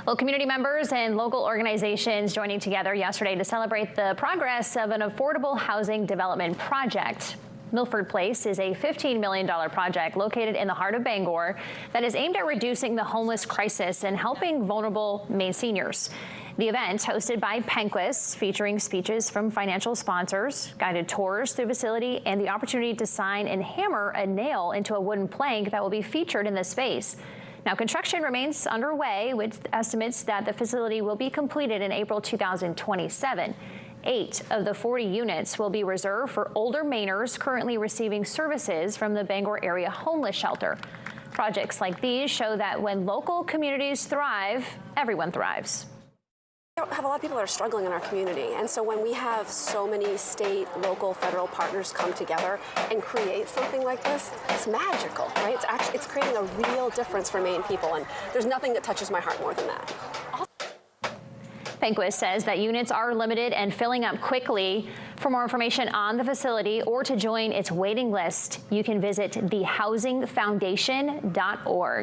Well, community members and local organizations joining together yesterday to celebrate the progress of an affordable housing development project. Milford Place is a $15 million project located in the heart of Bangor that is aimed at reducing the homeless crisis and helping vulnerable Maine seniors. The event, hosted by Penquis, featuring speeches from financial sponsors, guided tours through the facility, and the opportunity to sign and hammer a nail into a wooden plank that will be featured in the space. Now, construction remains underway with estimates that the facility will be completed in April 2027. 8 of the 40 units will be reserved for older Mainers currently receiving services from the Bangor Area Homeless Shelter. Projects like these show that when local communities thrive, everyone thrives. We have a lot of people that are struggling in our community, and so when we have so many state, local, federal partners come together and create something like this, it's magical, right? It's creating a real difference for Maine people, and there's nothing that touches my heart more than that. Penquis says that units are limited and filling up quickly. For more information on the facility or to join its waiting list, you can visit thehousingfoundation.org.